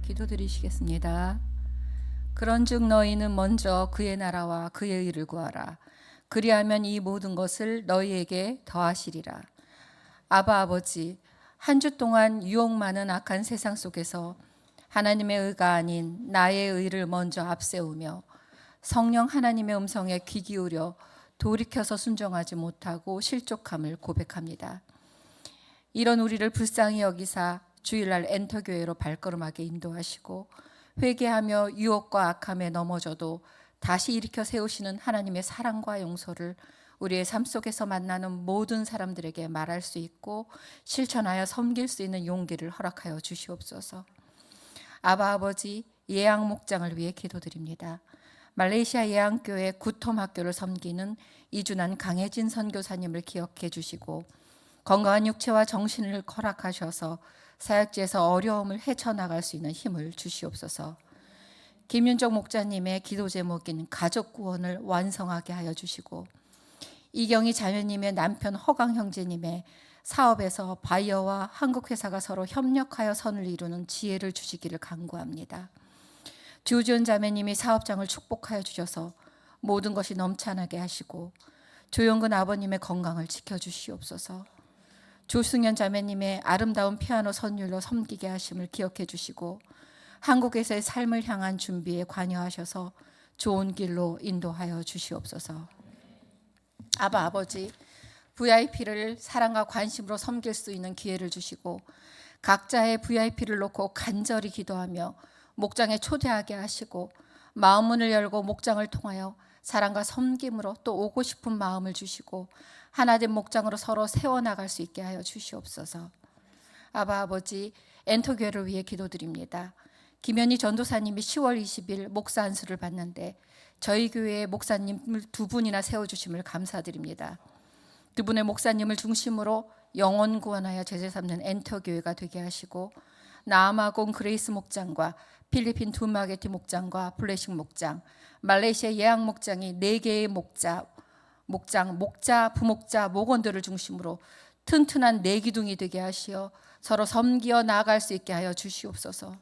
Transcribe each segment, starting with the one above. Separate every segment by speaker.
Speaker 1: 기도드리시겠습니다. 그런즉 너희는 먼저 그의 나라와 그의 의를 구하라. 그리하면 이 모든 것을 너희에게 더하시리라. 아바 아버지, 한 주 동안 유혹 많은 악한 세상 속에서 하나님의 의가 아닌 나의 의를 먼저 앞세우며 성령 하나님의 음성에 귀 기울여 돌이켜서 순종하지 못하고 실족함을 고백합니다. 이런 우리를 불쌍히 여기사 주일날 엔터교회로 발걸음하게 인도하시고 회개하며 유혹과 악함에 넘어져도 다시 일으켜 세우시는 하나님의 사랑과 용서를 우리의 삶 속에서 만나는 모든 사람들에게 말할 수 있고 실천하여 섬길 수 있는 용기를 허락하여 주시옵소서. 아바 아버지, 예양 목장을 위해 기도드립니다. 말레이시아 예양교회 구톰학교를 섬기는 이준환 강혜진 선교사님을 기억해 주시고 건강한 육체와 정신을 허락하셔서 사역지에서 어려움을 헤쳐나갈 수 있는 힘을 주시옵소서. 김윤정 목자님의 기도 제목인 가족 구원을 완성하게 하여 주시고 이경희 자매님의 남편 허강 형제님의 사업에서 바이어와 한국 회사가 서로 협력하여 선을 이루는 지혜를 주시기를 간구합니다. 주지은 자매님이 사업장을 축복하여 주셔서 모든 것이 넘쳐나게 하시고 조영근 아버님의 건강을 지켜주시옵소서. 조승현 자매님의 아름다운 피아노 선율로 섬기게 하심을 기억해 주시고 한국에서의 삶을 향한 준비에 관여하셔서 좋은 길로 인도하여 주시옵소서. 아바 아버지, VIP를 사랑과 관심으로 섬길 수 있는 기회를 주시고 각자의 VIP를 놓고 간절히 기도하며 목장에 초대하게 하시고 마음 문을 열고 목장을 통하여 사랑과 섬김으로 또 오고 싶은 마음을 주시고 하나된 목장으로 서로 세워나갈 수 있게 하여 주시옵소서. 아바 아버지, 엔터교회를 위해 기도드립니다. 김현희 전도사님이 10월 20일 목사 안수를 받는데 저희 교회에 목사님을 2분이나 세워주심을 감사드립니다. 두 분의 목사님을 중심으로 영혼 구원하여 제자 삼는 엔터교회가 되게 하시고 나아마공 그레이스 목장과 필리핀 두마게티 목장과 블레싱 목장, 말레이시아 예양 목장이 4개의 목장, 부목자, 목원들을 중심으로 튼튼한 내기둥이 되게 하시어 서로 섬기어 나아갈 수 있게 하여 주시옵소서.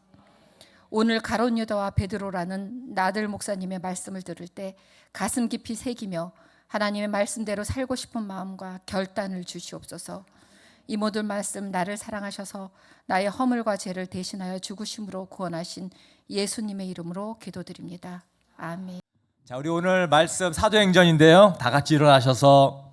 Speaker 1: 오늘 가론 유다와 베드로라는 나들 목사님의 말씀을 들을 때 가슴 깊이 새기며 하나님의 말씀대로 살고 싶은 마음과 결단을 주시옵소서. 이 모든 말씀 나를 사랑하셔서 나의 허물과 죄를 대신하여 죽으심으로 구원하신 예수님의 이름으로 기도드립니다. 아멘.
Speaker 2: 자, 우리 오늘 말씀 사도행전인데요. 다 같이 일어나셔서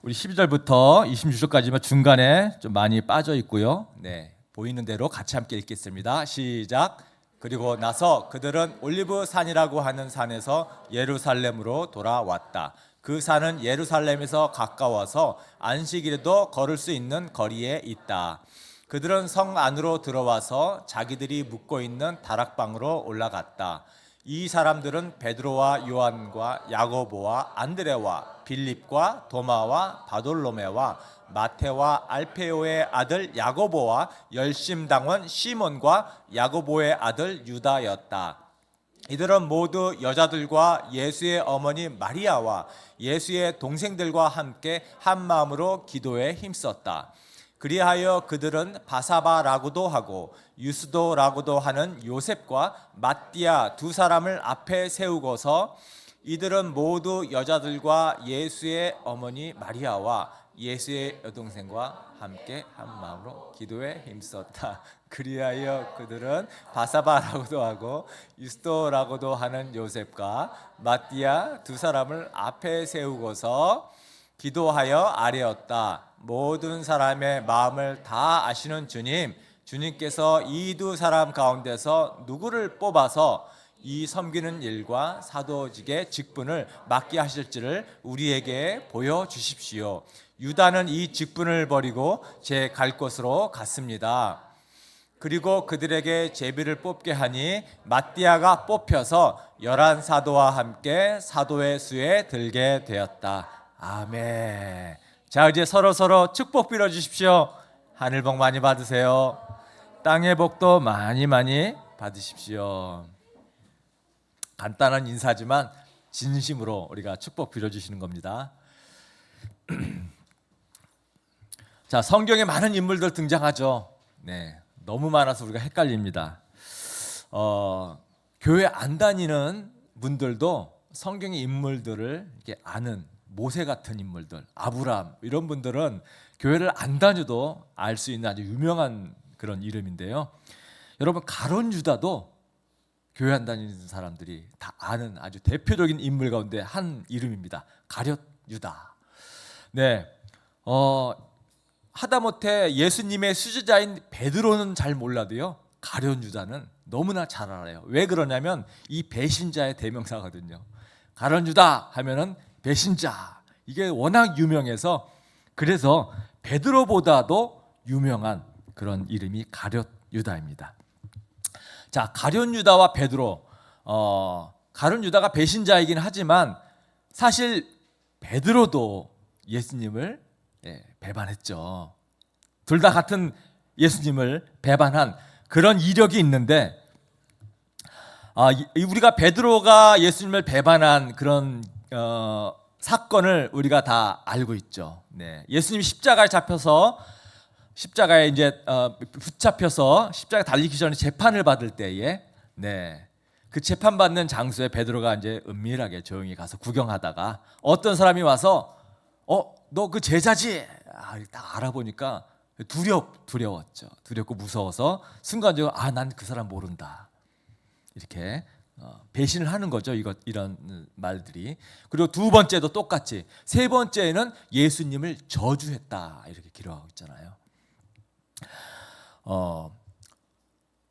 Speaker 2: 우리 12절부터 26절까지만 중간에 좀 많이 빠져 있고요. 네, 보이는 대로 같이 함께 읽겠습니다. 시작. 그리고 나서 그들은 올리브 산이라고 하는 산에서 예루살렘으로 돌아왔다. 그 산은 예루살렘에서 가까워서 안식일에도 걸을 수 있는 거리에 있다. 그들은 성 안으로 들어와서 자기들이 묵고 있는 다락방으로 올라갔다. 이 사람들은 베드로와 요한과 야고보와 안드레와 빌립과 도마와 바돌로메와 마테와 알페오의 아들 야고보와 열심당원 시몬과 야고보의 아들 유다였다. 이들은 모두 여자들과 예수의 어머니 마리아와 예수의 동생들과 함께 한 마음으로 기도에 힘썼다. 그리하여 그들은 바사바라고도 하고 유스도라고도 하는 요셉과 mattia 2 사람을 앞에 세우고서 이들은 모두 여자들과 예수의 어머니 마리아와 예수의 여동생과 함께 한 마음으로 기도에 힘썼다. 그리하여 그들은 바사바라고도 하고 유스도라고도 하는 요셉과 mattia 2 사람을 앞에 세우고서 기도하여 아뢰었다. 모든 사람의 마음을 다 아시는 주님께서 이 2 사람 가운데서 누구를 뽑아서 이 섬기는 일과 사도직의 직분을 맡게 하실지를 우리에게 보여주십시오. 유다는 이 직분을 버리고 제 갈 곳으로 갔습니다. 그리고 그들에게 제비를 뽑게 하니 mattia가 뽑혀서 11 사도와 함께 사도의 수에 들게 되었다. 아멘. 자, 이제 서로 축복 빌어 주십시오. 하늘 복 많이 받으세요. 땅의 복도 많이 받으십시오. 간단한 인사지만 진심으로 우리가 축복 빌어 주시는 겁니다. 자, 성경에 많은 인물들 등장하죠. 네, 너무 많아서 우리가 헷갈립니다. 교회 안 다니는 분들도 성경의 인물들을 이렇게 아는 모세 같은 인물들, 아브라함 이런 분들은 교회를 안 다녀도 알 수 있는 아주 유명한 그런 이름인데요. 여러분 가룟 유다도 교회 안 다니는 사람들이 다 아는 아주 대표적인 인물 가운데 한 이름입니다. 가룟 유다. 네, 하다못해 예수님의 수제자인 베드로는 잘 몰라도요. 가룟 유다는 너무나 잘 알아요. 왜 그러냐면 이 배신자의 대명사거든요. 가룟 유다 하면은 배신자. 이게 워낙 유명해서 그래서 베드로보다도 유명한 그런 이름이 가룟 유다입니다. 자, 가룟 유다와 베드로. 가룟 유다가 배신자이긴 하지만 사실 베드로도 예수님을 배반했죠. 둘 다 같은 예수님을 배반한 그런 이력이 있는데 우리가 베드로가 예수님을 배반한 그런 사건을 우리가 다 알고 있죠. 네, 예수님이 십자가에 잡혀서 십자가에 이제 붙잡혀서 십자가에 달리기 전에 재판을 받을 때에 그 재판 받는 장소에 베드로가 이제 은밀하게 조용히 가서 구경하다가 어떤 사람이 와서 너 그 제자지? 딱 알아보니까 두려웠죠. 두렵고 무서워서 순간적으로 난 그 사람 모른다. 이렇게 배신을 하는 거죠. 이런 말들이. 그리고 두 번째도 똑같이 세 번째는 예수님을 저주했다. 이렇게 기록하고 있잖아요.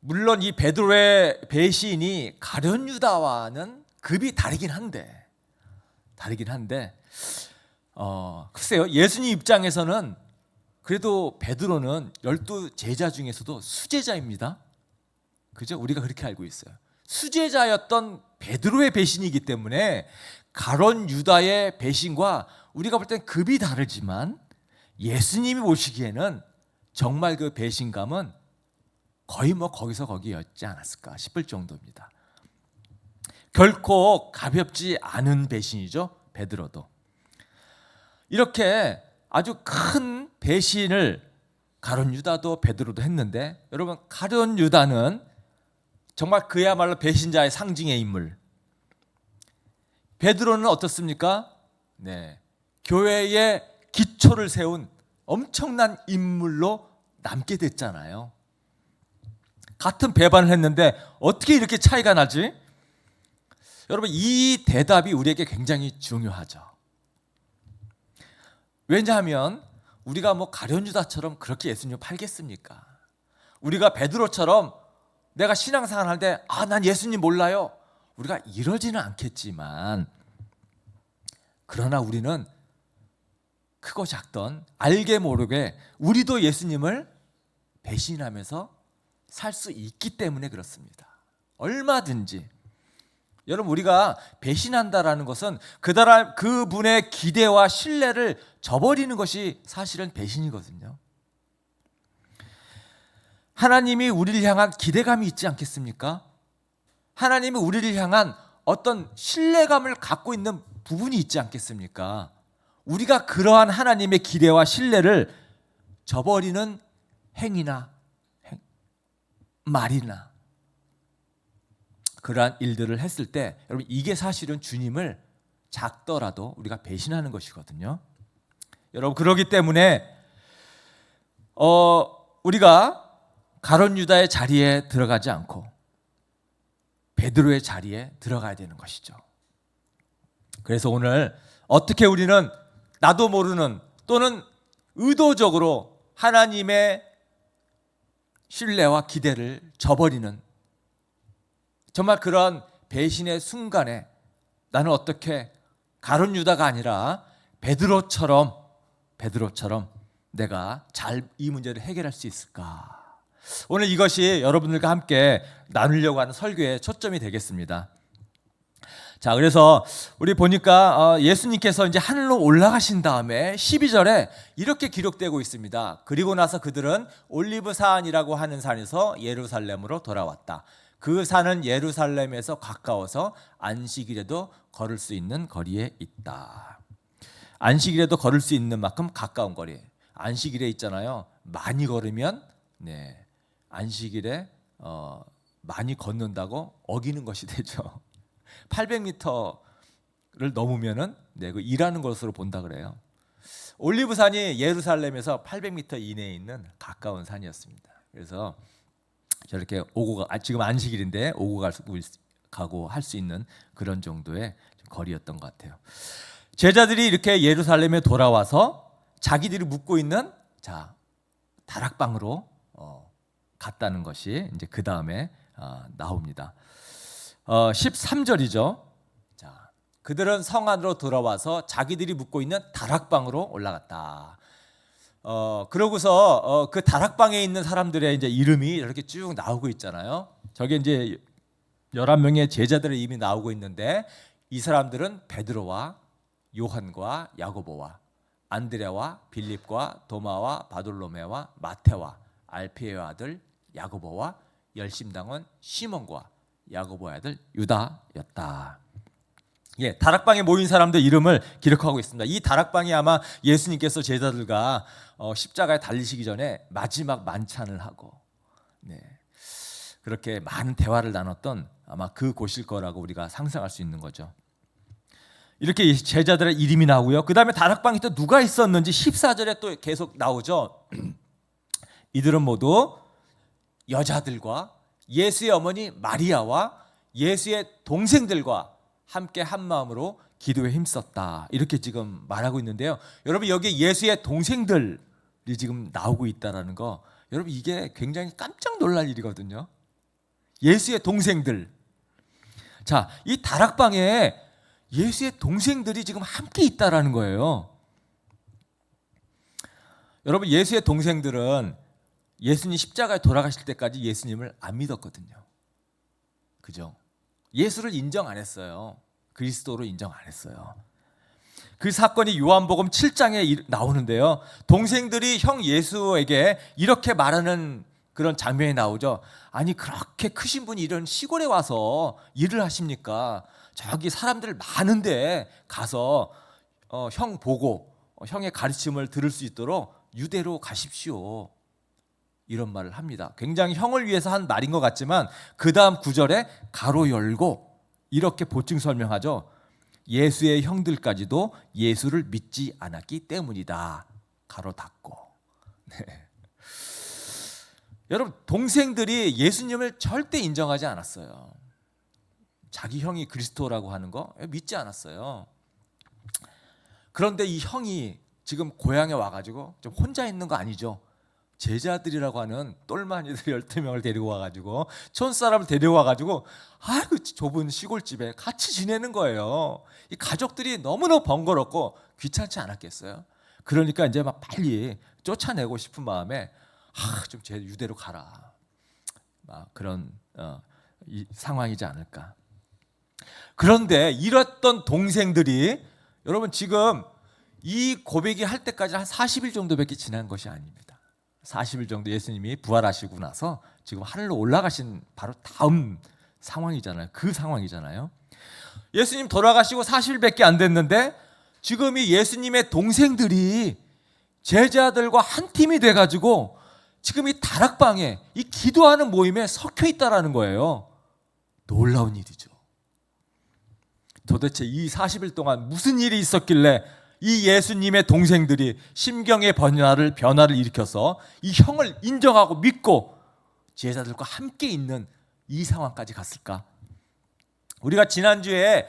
Speaker 2: 물론 이 베드로의 배신이 가룟 유다와는 급이 다르긴 한데 글쎄요. 예수님 입장에서는 그래도 베드로는 12 제자 중에서도 수제자입니다. 그죠? 우리가 그렇게 알고 있어요. 수제자였던 베드로의 배신이기 때문에 가룟 유다의 배신과 우리가 볼 땐 급이 다르지만 예수님이 보시기에는 정말 그 배신감은 거의 거기서 거기였지 않았을까 싶을 정도입니다. 결코 가볍지 않은 배신이죠. 베드로도. 이렇게 아주 큰 배신을 가룟 유다도 베드로도 했는데 여러분 가룟 유다는 정말 그야말로 배신자의 상징의 인물. 베드로는 어떻습니까? 네, 교회의 기초를 세운 엄청난 인물로 남게 됐잖아요. 같은 배반을 했는데 어떻게 이렇게 차이가 나지? 여러분 이 대답이 우리에게 굉장히 중요하죠. 왜냐하면 우리가 가룟 유다처럼 그렇게 예수님을 팔겠습니까? 우리가 베드로처럼 내가 신앙생활 할 때 난 예수님 몰라요. 우리가 이러지는 않겠지만 그러나 우리는 크고 작던 알게 모르게 우리도 예수님을 배신하면서 살 수 있기 때문에 그렇습니다. 얼마든지. 여러분 우리가 배신한다라는 것은 그분의 기대와 신뢰를 저버리는 것이 사실은 배신이거든요. 하나님이 우리를 향한 기대감이 있지 않겠습니까? 하나님이 우리를 향한 어떤 신뢰감을 갖고 있는 부분이 있지 않겠습니까? 우리가 그러한 하나님의 기대와 신뢰를 저버리는 행위나 말이나 그러한 일들을 했을 때 여러분 이게 사실은 주님을 작더라도 우리가 배신하는 것이거든요. 여러분 그러기 때문에 우리가 가룟 유다의 자리에 들어가지 않고 베드로의 자리에 들어가야 되는 것이죠. 그래서 오늘 어떻게 우리는 나도 모르는 또는 의도적으로 하나님의 신뢰와 기대를 저버리는 정말 그런 배신의 순간에 나는 어떻게 가룟 유다가 아니라 베드로처럼 내가 잘 이 문제를 해결할 수 있을까? 오늘 이것이 여러분들과 함께 나누려고 하는 설교의 초점이 되겠습니다. 자, 그래서 우리 보니까 예수님께서 이제 하늘로 올라가신 다음에 12절에 이렇게 기록되고 있습니다. 그리고 나서 그들은 올리브 산이라고 하는 산에서 예루살렘으로 돌아왔다. 그 산은 예루살렘에서 가까워서 안식일에도 걸을 수 있는 거리에 있다. 안식일에도 걸을 수 있는 만큼 가까운 거리. 안식일에 있잖아요. 많이 걸으면 안식일에 많이 걷는다고 어기는 것이 되죠. 800m를 넘으면은 그 일하는 것으로 본다 그래요. 올리브산이 예루살렘에서 800m 이내에 있는 가까운 산이었습니다. 그래서 저렇게 지금 안식일인데 오고 가고 할 수 있는 그런 정도의 거리였던 것 같아요. 제자들이 이렇게 예루살렘에 돌아와서 자기들이 묵고 있는 다락방으로 갔다는 것이 이제 그 다음에 나옵니다. 13절이죠. 자, 그들은 성 안으로 들어와서 자기들이 묵고 있는 다락방으로 올라갔다. 그러고서 그 다락방에 있는 사람들의 이제 이름이 이렇게 쭉 나오고 있잖아요. 저게 이제 11명의 제자들의 이름이 나오고 있는데 이 사람들은 베드로와 요한과 야고보와 안드레와 빌립과 도마와 바돌로메와 마테와 알피의 아들 야고보와 열심당원 시몬과 야고보의 아들 유다였다. 예, 다락방에 모인 사람들 이름을 기록하고 있습니다. 이 다락방이 아마 예수님께서 제자들과 십자가에 달리시기 전에 마지막 만찬을 하고 그렇게 많은 대화를 나눴던 아마 그 곳일 거라고 우리가 상상할 수 있는 거죠. 이렇게 제자들의 이름이 나오고요. 그 다음에 다락방에 또 누가 있었는지 14절에 또 계속 나오죠. 이들은 모두 여자들과 예수의 어머니 마리아와 예수의 동생들과 함께 한 마음으로 기도에 힘썼다. 이렇게 지금 말하고 있는데요. 여러분 여기 예수의 동생들이 지금 나오고 있다는 거, 여러분 이게 굉장히 깜짝 놀랄 일이거든요. 예수의 동생들. 자, 이 다락방에 예수의 동생들이 지금 함께 있다라는 거예요. 여러분 예수의 동생들은 예수님 십자가에 돌아가실 때까지 예수님을 안 믿었거든요. 그죠? 예수를 인정 안 했어요. 그리스도로 인정 안 했어요. 그 사건이 요한복음 7장에 나오는데요. 동생들이 형 예수에게 이렇게 말하는 그런 장면이 나오죠. 아니 그렇게 크신 분이 이런 시골에 와서 일을 하십니까? 저기 사람들 많은데 가서 형 보고 형의 가르침을 들을 수 있도록 유대로 가십시오. 이런 말을 합니다. 굉장히 형을 위해서 한 말인 것 같지만 그 다음 구절에 가로 열고 이렇게 보충 설명하죠. 예수의 형들까지도 예수를 믿지 않았기 때문이다. 가로 닫고. 네. 여러분 동생들이 예수님을 절대 인정하지 않았어요. 자기 형이 그리스도라고 하는 거 믿지 않았어요. 그런데 이 형이 지금 고향에 와가지고 좀 혼자 있는 거 아니죠? 제자들이라고 하는 똘마니들 12명을 데리고 와가지고 촌사람을 데려와가지고 그 좁은 시골집에 같이 지내는 거예요. 이 가족들이 너무너무 번거롭고 귀찮지 않았겠어요? 그러니까 이제 막 빨리 쫓아내고 싶은 마음에 좀 제 유대로 가라. 막 그런 이 상황이지 않을까. 그런데 이랬던 동생들이 여러분 지금 이 고백이 할 때까지 한 40일 정도밖에 지난 것이 아닙니다. 40일 정도 예수님이 부활하시고 나서 지금 하늘로 올라가신 바로 다음 상황이잖아요. 그 상황이잖아요. 예수님 돌아가시고 40일밖에 안 됐는데 지금 이 예수님의 동생들이 제자들과 한 팀이 돼가지고 지금 이 다락방에 이 기도하는 모임에 섞여 있다라는 거예요. 놀라운 일이죠. 도대체 이 40일 동안 무슨 일이 있었길래 이 예수님의 동생들이 심경의 변화를 일으켜서 이 형을 인정하고 믿고 제자들과 함께 있는 이 상황까지 갔을까? 우리가 지난주에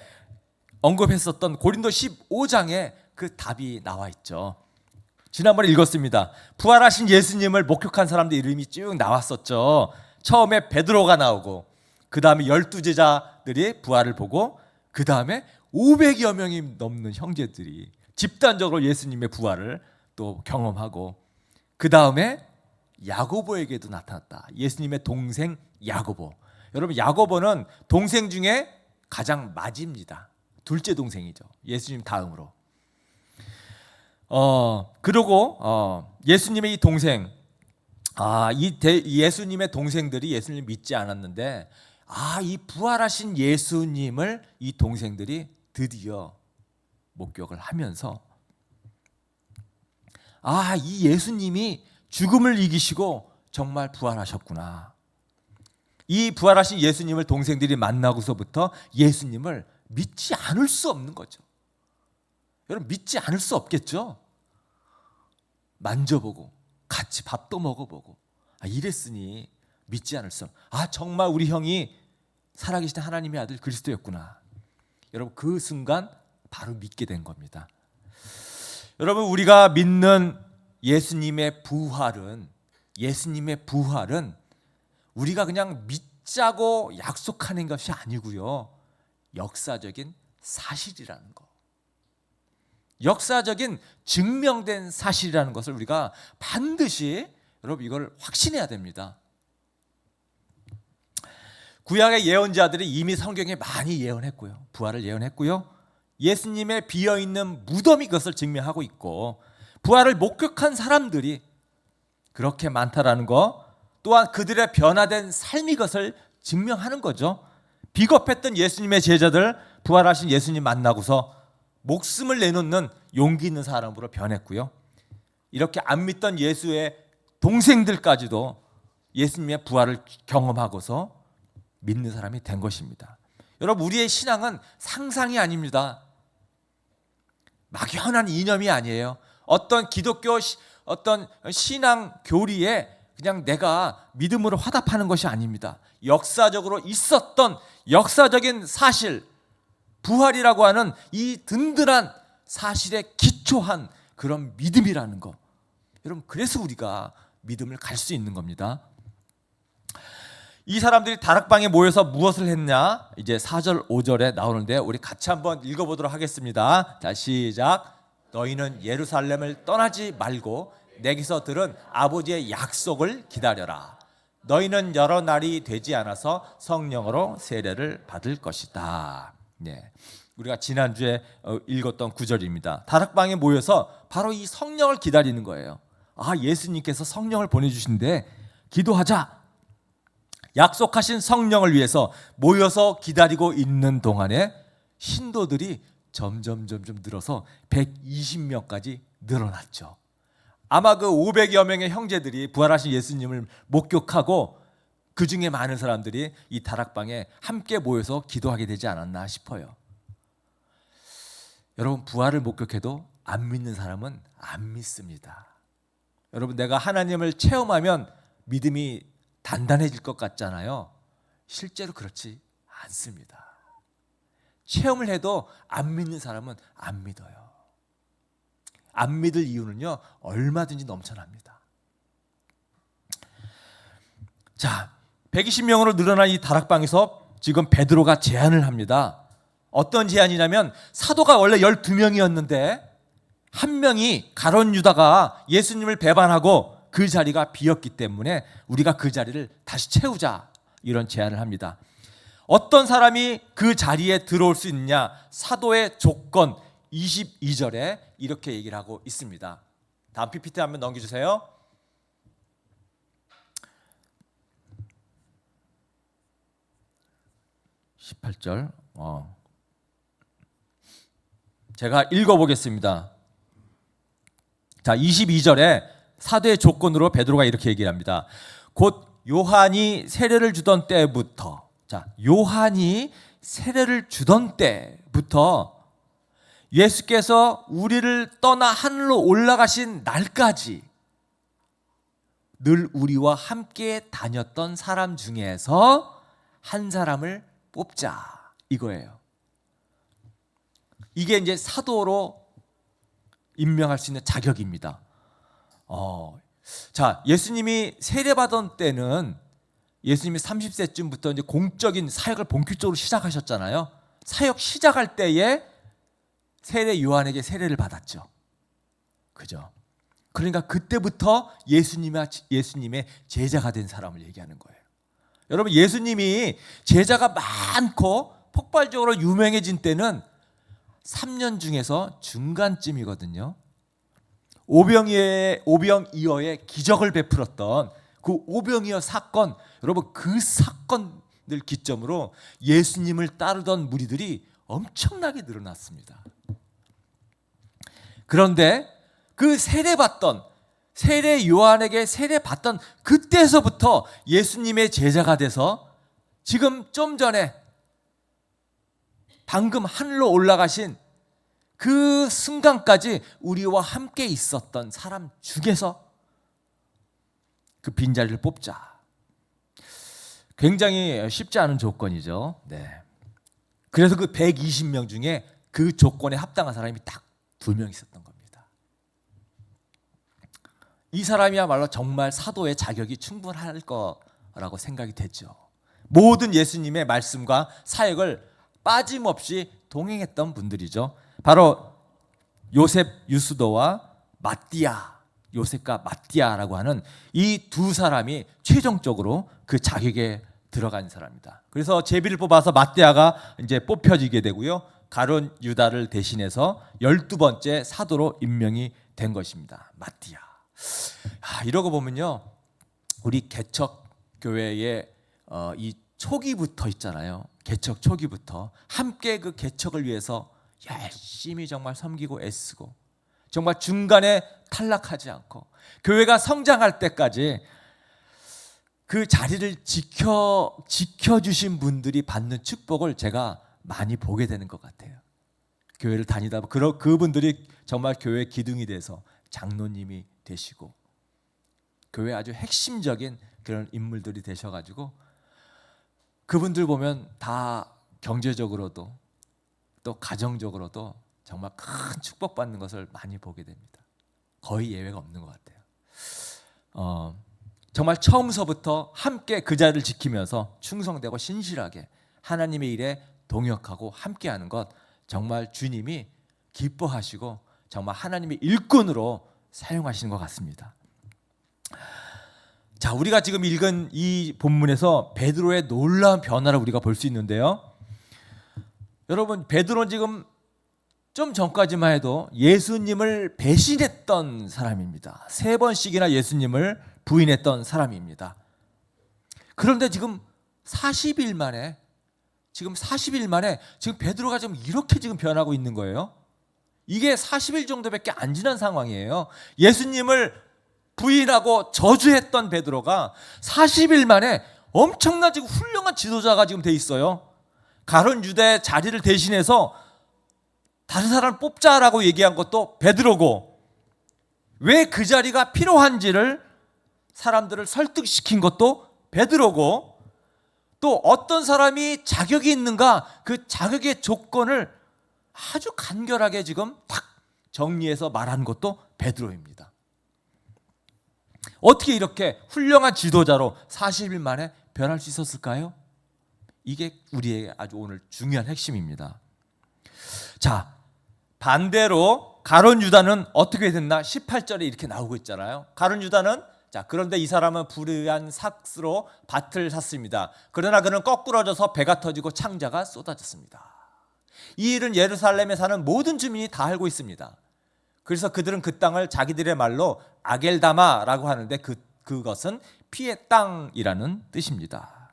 Speaker 2: 언급했었던 고린도 15장에 그 답이 나와 있죠. 지난번에 읽었습니다. 부활하신 예수님을 목격한 사람들 이름이 쭉 나왔었죠. 처음에 베드로가 나오고 그 다음에 12제자들이 부활을 보고 그 다음에 500여 명이 넘는 형제들이 집단적으로 예수님의 부활을 또 경험하고 그 다음에 야고보에게도 나타났다. 예수님의 동생 야고보. 여러분 야고보는 동생 중에 가장 맞입니다. 둘째 동생이죠. 예수님 다음으로. 그리고 예수님의 이 동생, 예수님의 동생들이 예수님을 믿지 않았는데 이 부활하신 예수님을 이 동생들이 드디어 목격을 하면서 이 예수님이 죽음을 이기시고 정말 부활하셨구나. 이 부활하신 예수님을 동생들이 만나고서부터 예수님을 믿지 않을 수 없는 거죠. 여러분, 믿지 않을 수 없겠죠? 만져보고 같이 밥도 먹어보고 이랬으니 믿지 않을 수 없. 정말 우리 형이 살아계신 하나님의 아들 그리스도였구나. 여러분, 그 순간 바로 믿게 된 겁니다. 여러분, 우리가 믿는 예수님의 부활은 우리가 그냥 믿자고 약속하는 것이 아니고요, 역사적인 사실이라는 거, 역사적인 증명된 사실이라는 것을 우리가 반드시 여러분 이걸 확신해야 됩니다. 구약의 예언자들이 이미 성경에 많이 예언했고요, 부활을 예언했고요, 예수님의 비어있는 무덤이 그것을 증명하고 있고, 부활을 목격한 사람들이 그렇게 많다라는 거, 또한 그들의 변화된 삶이 그것을 증명하는 거죠. 비겁했던 예수님의 제자들, 부활하신 예수님 만나고서 목숨을 내놓는 용기 있는 사람으로 변했고요, 이렇게 안 믿던 예수의 동생들까지도 예수님의 부활을 경험하고서 믿는 사람이 된 것입니다. 여러분, 우리의 신앙은 상상이 아닙니다. 막연한 이념이 아니에요. 어떤 기독교 어떤 신앙 교리에 그냥 내가 믿음으로 화답하는 것이 아닙니다. 역사적으로 있었던 역사적인 사실, 부활이라고 하는 이 든든한 사실에 기초한 그런 믿음이라는 거. 여러분, 그래서 우리가 믿음을 갈 수 있는 겁니다. 이 사람들이 다락방에 모여서 무엇을 했냐? 이제 4절 5절에 나오는데 우리 같이 한번 읽어보도록 하겠습니다. 자, 시작. 너희는 예루살렘을 떠나지 말고 내게서 들은 아버지의 약속을 기다려라. 너희는 여러 날이 되지 않아서 성령으로 세례를 받을 것이다. 네, 우리가 지난주에 읽었던 구절입니다. 다락방에 모여서 바로 이 성령을 기다리는 거예요. 예수님께서 성령을 보내주신데 기도하자. 약속하신 성령을 위해서 모여서 기다리고 있는 동안에 신도들이 점점 늘어서 120명까지 늘어났죠. 아마 그 500여 명의 형제들이 부활하신 예수님을 목격하고 그 중에 많은 사람들이 이 다락방에 함께 모여서 기도하게 되지 않았나 싶어요. 여러분, 부활을 목격해도 안 믿는 사람은 안 믿습니다. 여러분, 내가 하나님을 체험하면 믿음이 단단해질 것 같잖아요. 실제로 그렇지 않습니다. 체험을 해도 안 믿는 사람은 안 믿어요. 안 믿을 이유는요, 얼마든지 넘쳐납니다. 자, 120명으로 늘어난 이 다락방에서 지금 베드로가 제안을 합니다. 어떤 제안이냐면, 사도가 원래 12명이었는데 한 명이 가룟 유다가 예수님을 배반하고 그 자리가 비었기 때문에 우리가 그 자리를 다시 채우자, 이런 제안을 합니다. 어떤 사람이 그 자리에 들어올 수 있느냐? 사도의 조건 22절에 이렇게 얘기를 하고 있습니다. 다음 PPT 한번 넘겨주세요. 18절. 제가 읽어보겠습니다. 자, 22절에 사도의 조건으로 베드로가 이렇게 얘기를 합니다. 곧 요한이 세례를 주던 때부터, 자, 요한이 세례를 주던 때부터 예수께서 우리를 떠나 하늘로 올라가신 날까지 늘 우리와 함께 다녔던 사람 중에서 한 사람을 뽑자, 이거예요. 이게 이제 사도로 임명할 수 있는 자격입니다. 자, 예수님이 세례받은 때는 예수님이 30세쯤부터 이제 공적인 사역을 본격적으로 시작하셨잖아요. 사역 시작할 때에 세례 요한에게 세례를 받았죠. 그죠? 그러니까 그때부터 예수님의 제자가 된 사람을 얘기하는 거예요. 여러분, 예수님이 제자가 많고 폭발적으로 유명해진 때는 3년 중에서 중간쯤이거든요. 오병이어의 기적을 베풀었던 그 오병이어 사건, 여러분, 그 사건을 기점으로 예수님을 따르던 무리들이 엄청나게 늘어났습니다. 그런데 그 세례받던 세례 요한에게 세례 받던 그때서부터 예수님의 제자가 돼서 지금 좀 전에 방금 하늘로 올라가신 그 순간까지 우리와 함께 있었던 사람 중에서 그 빈자리를 뽑자. 굉장히 쉽지 않은 조건이죠. 네. 그래서 그 120명 중에 그 조건에 합당한 사람이 딱 2명 있었던 겁니다. 이 사람이야말로 정말 사도의 자격이 충분할 거라고 생각이 됐죠. 모든 예수님의 말씀과 사역을 빠짐없이 동행했던 분들이죠. 바로 요셉 유스도와 마띠아, 요셉과 마띠아라고 하는 이 2 사람이 최종적으로 그 자격에 들어간 사람입니다. 그래서 제비를 뽑아서 마띠아가 이제 뽑혀지게 되고요. 가룟 유다를 대신해서 12번째 사도로 임명이 된 것입니다. 마띠아. 이러고 보면요, 우리 개척 교회의 이 초기부터 있잖아요. 개척 초기부터 함께 그 개척을 위해서 열심히 정말 섬기고 애쓰고 정말 중간에 탈락하지 않고 교회가 성장할 때까지 그 자리를 지켜주신 분들이 받는 축복을 제가 많이 보게 되는 것 같아요. 교회를 다니다 그분들이 정말 교회의 기둥이 돼서 장로님이 되시고 교회 아주 핵심적인 그런 인물들이 되셔가지고 그분들 보면 다 경제적으로도 또 가정적으로도 정말 큰 축복받는 것을 많이 보게 됩니다. 거의 예외가 없는 것 같아요. 정말 처음서부터 함께 그 자리를 지키면서 충성되고 신실하게 하나님의 일에 동역하고 함께하는 것 정말 주님이 기뻐하시고 정말 하나님의 일꾼으로 사용하시는 것 같습니다. 자, 우리가 지금 읽은 이 본문에서 베드로의 놀라운 변화를 우리가 볼 수 있는데요. 여러분, 베드로는 지금 좀 전까지만 해도 예수님을 배신했던 사람입니다. 3번씩이나 예수님을 부인했던 사람입니다. 그런데 지금 40일 만에 지금 베드로가 지금 이렇게 지금 변하고 있는 거예요. 이게 40일 정도밖에 안 지난 상황이에요. 예수님을 부인하고 저주했던 베드로가 40일 만에 엄청난 지금 훌륭한 지도자가 지금 돼 있어요. 가룟 유다의 자리를 대신해서 다른 사람을 뽑자라고 얘기한 것도 베드로고, 왜 그 자리가 필요한지를 사람들을 설득시킨 것도 베드로고, 또 어떤 사람이 자격이 있는가 그 자격의 조건을 아주 간결하게 지금 딱 정리해서 말한 것도 베드로입니다. 어떻게 이렇게 훌륭한 지도자로 40일 만에 변할 수 있었을까요? 이게 우리의 아주 오늘 중요한 핵심입니다. 자, 반대로 가룟 유다는 어떻게 됐나? 18절에 이렇게 나오고 있잖아요. 가룟 유다는, 자, 그런데 이 사람은 불의한 삭스로 밭을 샀습니다. 그러나 그는 거꾸러져서 배가 터지고 창자가 쏟아졌습니다. 이 일은 예루살렘에 사는 모든 주민이 다 알고 있습니다. 그래서 그들은 그 땅을 자기들의 말로 아겔다마라고 하는데 그것은 피의 땅이라는 뜻입니다.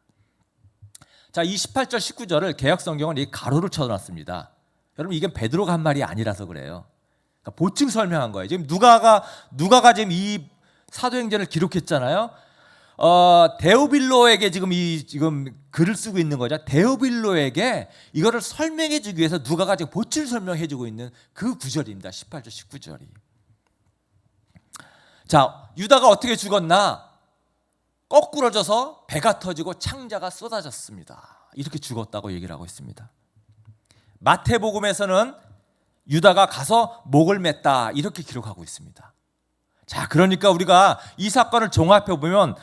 Speaker 2: 자, 이 18절 19절을 개역성경은 이 가로로 쳐놨습니다. 여러분, 이게 베드로가 한 말이 아니라서 그래요. 그러니까 보충 설명한 거예요. 지금 누가가 지금 이 사도행전을 기록했잖아요. 데오빌로에게 지금 글을 쓰고 있는 거죠. 데오빌로에게 이거를 설명해 주기 위해서 누가가 지금 보충 설명해 주고 있는 그 구절입니다. 18절 19절이. 자, 유다가 어떻게 죽었나? 거꾸러져서 배가 터지고 창자가 쏟아졌습니다. 이렇게 죽었다고 얘기를 하고 있습니다. 마태복음에서는 유다가 가서 목을 맸다 이렇게 기록하고 있습니다. 자, 그러니까 우리가 이 사건을 종합해 보면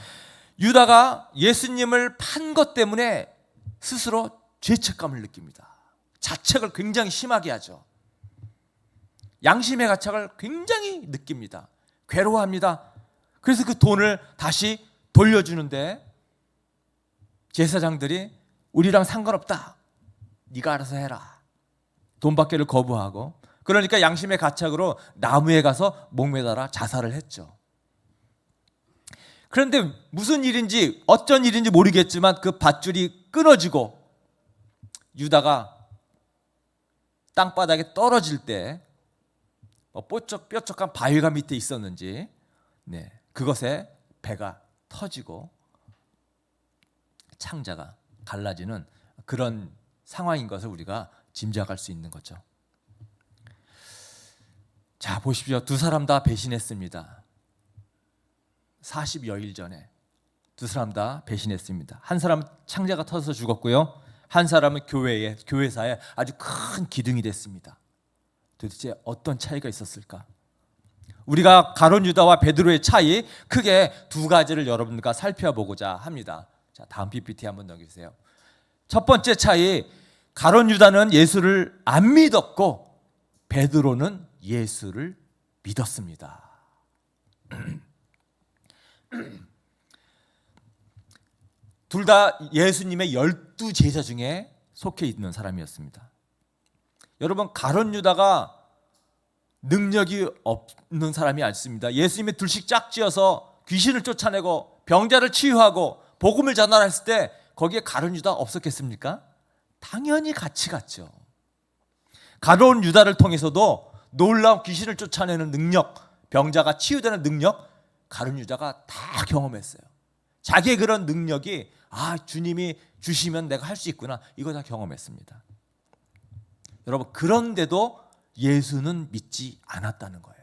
Speaker 2: 유다가 예수님을 판 것 때문에 스스로 죄책감을 느낍니다. 자책을 굉장히 심하게 하죠. 양심의 가책을 굉장히 느낍니다. 괴로워합니다. 그래서 그 돈을 다시 돌려주는데 제사장들이 우리랑 상관없다, 네가 알아서 해라, 돈 받기를 거부하고, 그러니까 양심의 가책으로 나무에 가서 목매달아 자살을 했죠. 그런데 무슨 일인지 어쩐 일인지 모르겠지만 그 밧줄이 끊어지고 유다가 땅바닥에 떨어질 때 뾰족한 바위가 밑에 있었는지 네, 그것에 배가 터지고 창자가 갈라지는 그런 상황인 것을 우리가 짐작할 수 있는 거죠. 자, 보십시오. 두 사람 다 배신했습니다. 40여일 전에 두 사람 다 배신했습니다. 한 사람은 창자가 터져서 죽었고요. 한 사람은 교회사에 아주 큰 기둥이 됐습니다. 도대체 어떤 차이가 있었을까? 우리가 가룟 유다와 베드로의 차이 크게 두 가지를 여러분과 살펴보고자 합니다. 자, 다음 PPT 한번 넘겨주세요. 첫 번째 차이, 가룟 유다는 예수를 안 믿었고 베드로는 예수를 믿었습니다. 둘 다 예수님의 12제자 중에 속해 있는 사람이었습니다. 여러분, 가룟 유다가 능력이 없는 사람이 아닙니다. 예수님의 둘씩 짝지어서 귀신을 쫓아내고 병자를 치유하고 복음을 전달했을 때 거기에 가룟 유다 없었겠습니까? 당연히 같이 갔죠. 가룟 유다를 통해서도 놀라운 귀신을 쫓아내는 능력, 병자가 치유되는 능력, 가룟 유다가 다 경험했어요. 자기의 그런 능력이 주님이 주시면 내가 할 수 있구나, 이거 다 경험했습니다. 여러분, 그런데도 예수는 믿지 않았다는 거예요.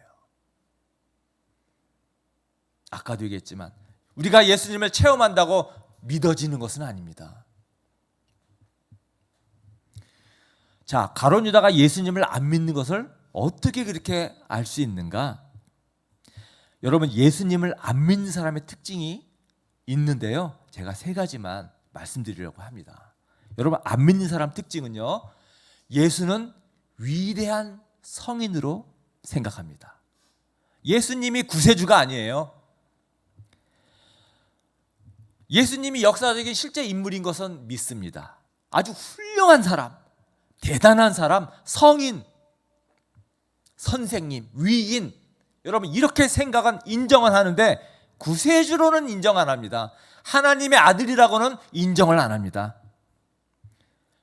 Speaker 2: 아까도 얘기했지만 우리가 예수님을 체험한다고 믿어지는 것은 아닙니다. 자, 가룟 유다가 예수님을 안 믿는 것을 어떻게 그렇게 알 수 있는가? 여러분, 예수님을 안 믿는 사람의 특징이 있는데요, 제가 세 가지만 말씀드리려고 합니다. 여러분, 안 믿는 사람 특징은요, 예수는 위대한 성인으로 생각합니다. 예수님이 구세주가 아니에요. 예수님이 역사적인 실제 인물인 것은 믿습니다. 아주 훌륭한 사람, 대단한 사람, 성인, 선생님, 위인, 여러분 이렇게 생각은 인정은 하는데 구세주로는 인정 안 합니다. 하나님의 아들이라고는 인정을 안 합니다.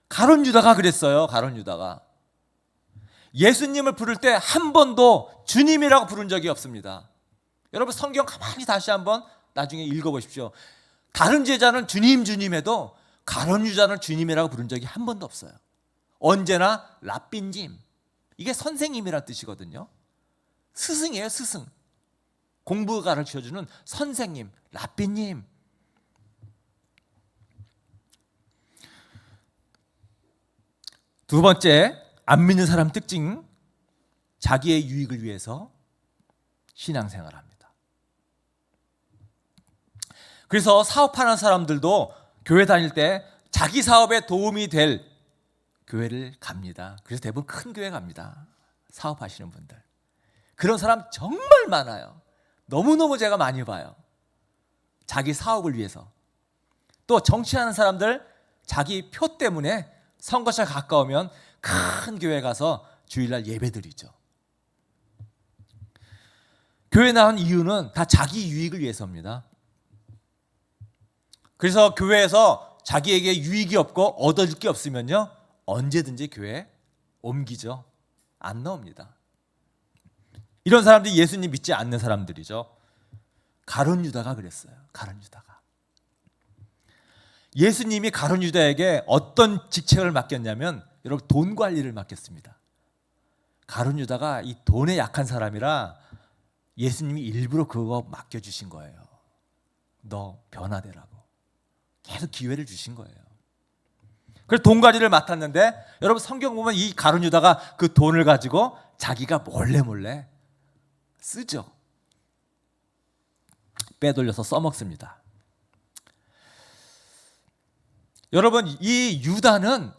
Speaker 2: 가룟 유다가 그랬어요. 가룟 유다가 예수님을 부를 때 한 번도 주님이라고 부른 적이 없습니다. 여러분, 성경 가만히 다시 한번 나중에 읽어보십시오. 다른 제자는 주님 주님해도 가룟 유다는 주님이라고 부른 적이 한 번도 없어요. 언제나 랍빈님, 이게 선생님이란 뜻이거든요. 스승이에요, 스승. 공부 가르쳐주는 선생님, 랍빈님. 두 번째, 안 믿는 사람 특징, 자기의 유익을 위해서 신앙생활을 합니다. 그래서 사업하는 사람들도 교회 다닐 때 자기 사업에 도움이 될 교회를 갑니다. 그래서 대부분 큰 교회 갑니다. 사업하시는 분들. 그런 사람 정말 많아요. 너무너무 제가 많이 봐요. 자기 사업을 위해서. 또 정치하는 사람들 자기 표 때문에 선거차 가까우면 큰 교회 가서 주일날 예배 드리죠. 교회 나온 이유는 다 자기 유익을 위해서입니다. 그래서 교회에서 자기에게 유익이 없고 얻어질 게 없으면요, 언제든지 교회에 옮기죠. 안 나옵니다. 이런 사람들이 예수님 믿지 않는 사람들이죠. 가룟 유다가 그랬어요. 가룟 유다가. 예수님이 가룟 유다에게 어떤 직책을 맡겼냐면, 여러분, 돈 관리를 맡겼습니다. 가룟 유다가 이 돈에 약한 사람이라 예수님이 일부러 그거 맡겨주신 거예요. 너 변화되라고. 계속 기회를 주신 거예요. 그래서 돈 관리를 맡았는데, 여러분 성경 보면 이 가룟 유다가 그 돈을 가지고 자기가 몰래 쓰죠. 빼돌려서 써먹습니다. 여러분, 이 유다는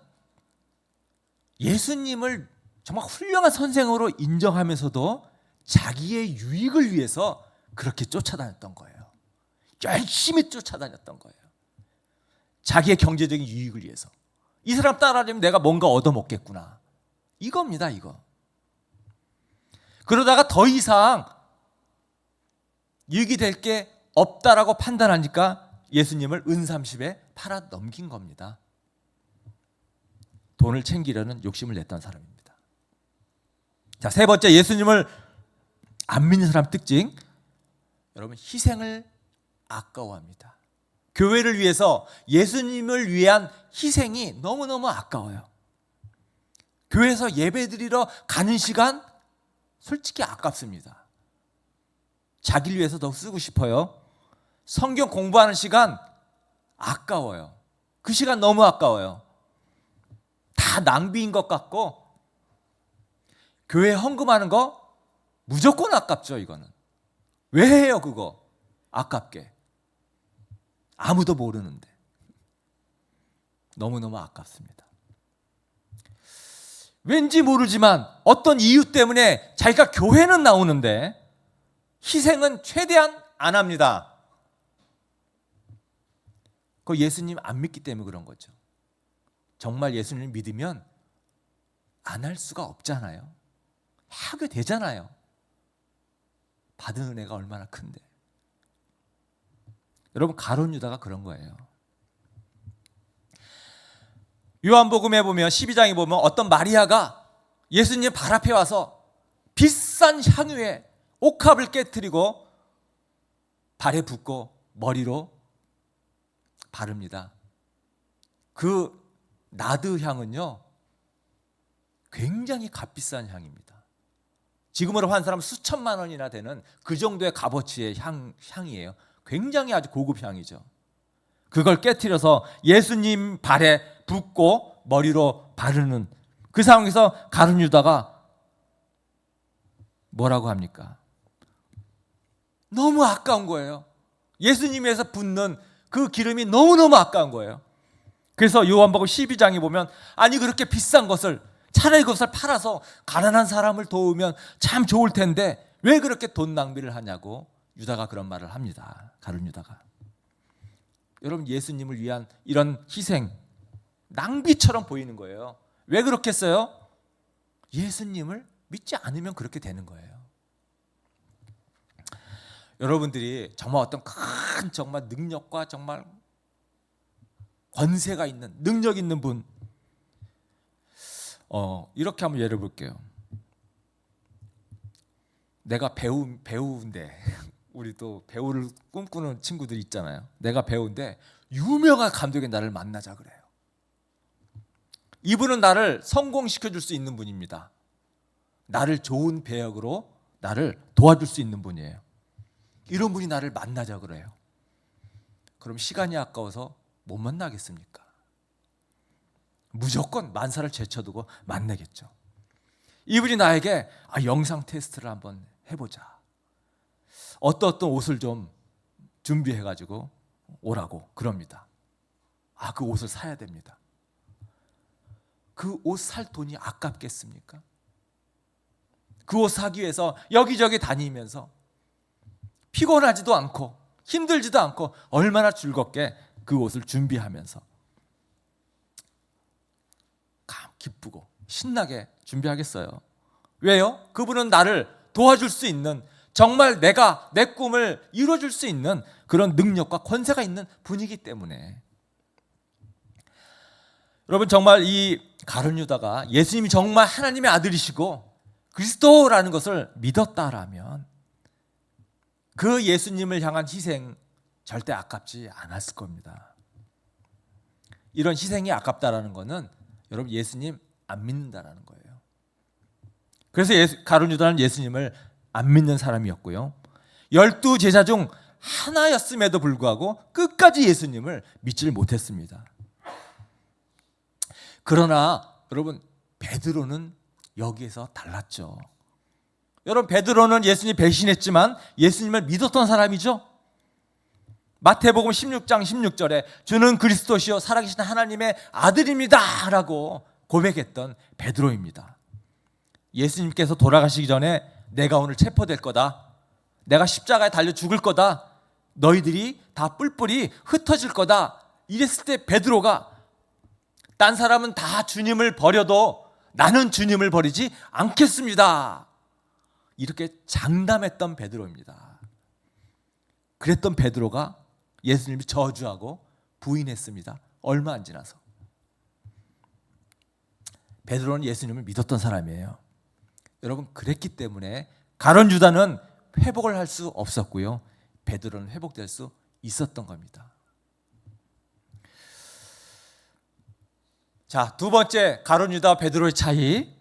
Speaker 2: 예수님을 정말 훌륭한 선생으로 인정하면서도 자기의 유익을 위해서 그렇게 쫓아다녔던 거예요. 열심히 쫓아다녔던 거예요. 자기의 경제적인 유익을 위해서. 이 사람 따라다니면 내가 뭔가 얻어먹겠구나, 이겁니다, 이거. 그러다가 더 이상 유익이 될 게 없다라고 판단하니까 예수님을 은30에 팔아 넘긴 겁니다. 돈을 챙기려는 욕심을 냈던 사람입니다. 자, 세 번째, 예수님을 안 믿는 사람 특징. 여러분 희생을 아까워합니다. 교회를 위해서 예수님을 위한 희생이 너무너무 아까워요. 교회에서 예배드리러 가는 시간 솔직히 아깝습니다. 자기를 위해서 더 쓰고 싶어요. 성경 공부하는 시간 아까워요. 그 시간 너무 아까워요. 다 낭비인 것 같고 교회 헌금하는 거 무조건 아깝죠. 이거는 왜 해요 그거 아깝게. 아무도 모르는데 너무너무 아깝습니다. 왠지 모르지만 어떤 이유 때문에 자기가 교회는 나오는데 희생은 최대한 안 합니다. 그 예수님 안 믿기 때문에 그런 거죠. 정말 예수님 믿으면 안 할 수가 없잖아요. 하게 되잖아요. 받은 은혜가 얼마나 큰데. 여러분 가룟 유다가 그런 거예요. 요한복음에 보면 12장에 보면 어떤 마리아가 예수님 발 앞에 와서 비싼 향유에 옥합을 깨뜨리고 발에 붓고 머리로 바릅니다. 그 나드 향은요 굉장히 값비싼 향입니다. 지금으로 환산하면 수천만 원이나 되는 그 정도의 값어치의 향이에요. 굉장히 아주 고급 향이죠. 그걸 깨트려서 예수님 발에 붓고 머리로 바르는 그 상황에서 가룟 유다가 뭐라고 합니까? 너무 아까운 거예요. 예수님에서 붓는 그 기름이 너무너무 아까운 거예요. 그래서 요한복음 12장에 보면 아니 그렇게 비싼 것을 차라리 그것을 팔아서 가난한 사람을 도우면 참 좋을 텐데 왜 그렇게 돈 낭비를 하냐고 유다가 그런 말을 합니다. 가룟 유다가. 여러분 예수님을 위한 이런 희생 낭비처럼 보이는 거예요. 왜 그렇겠어요? 예수님을 믿지 않으면 그렇게 되는 거예요. 여러분들이 정말 어떤 큰 정말 능력과 정말 권세가 있는 능력 있는 분 이렇게 한번 예를 볼게요. 내가 배우인데 우리 또 배우를 꿈꾸는 친구들 있잖아요. 내가 배우인데 유명한 감독이 나를 만나자 그래요. 이분은 나를 성공시켜 줄 수 있는 분입니다. 나를 좋은 배역으로 나를 도와줄 수 있는 분이에요. 이런 분이 나를 만나자 그래요. 그럼 시간이 아까워서 못 만나겠습니까? 무조건 만사를 제쳐두고 만나겠죠. 이분이 나에게 영상 테스트를 한번 해보자. 어떤 옷을 좀 준비해가지고 오라고 그럽니다. 그 옷을 사야 됩니다. 그 옷 살 돈이 아깝겠습니까? 그 옷 사기 위해서 여기저기 다니면서 피곤하지도 않고 힘들지도 않고 얼마나 즐겁게 그 옷을 준비하면서 기쁘고 신나게 준비하겠어요. 왜요? 그분은 나를 도와줄 수 있는 정말 내가 내 꿈을 이루어줄 수 있는 그런 능력과 권세가 있는 분이기 때문에. 여러분 정말 이 가룟 유다가 예수님이 정말 하나님의 아들이시고 그리스도라는 것을 믿었다라면 그 예수님을 향한 희생 절대 아깝지 않았을 겁니다. 이런 희생이 아깝다라는 것은 여러분 예수님 안 믿는다라는 거예요. 그래서 가룟 유다는 예수님을 안 믿는 사람이었고요. 12 제자 중 하나였음에도 불구하고 끝까지 예수님을 믿지를 못했습니다. 그러나 여러분 베드로는 여기에서 달랐죠. 여러분 베드로는 예수님 배신했지만 예수님을 믿었던 사람이죠. 마태복음 16장 16절에 주는 그리스도시요 살아계신 하나님의 아들입니다 라고 고백했던 베드로입니다. 예수님께서 돌아가시기 전에 내가 오늘 체포될 거다. 내가 십자가에 달려 죽을 거다. 너희들이 다 뿔뿔이 흩어질 거다. 이랬을 때 베드로가 딴 사람은 다 주님을 버려도 나는 주님을 버리지 않겠습니다. 이렇게 장담했던 베드로입니다. 그랬던 베드로가 예수님이 저주하고 부인했습니다. 얼마 안 지나서. 베드로는 예수님을 믿었던 사람이에요. 여러분 그랬기 때문에 가룟 유다는 회복을 할 수 없었고요. 베드로는 회복될 수 있었던 겁니다. 자, 두 번째 가룟 유다와 베드로의 차이.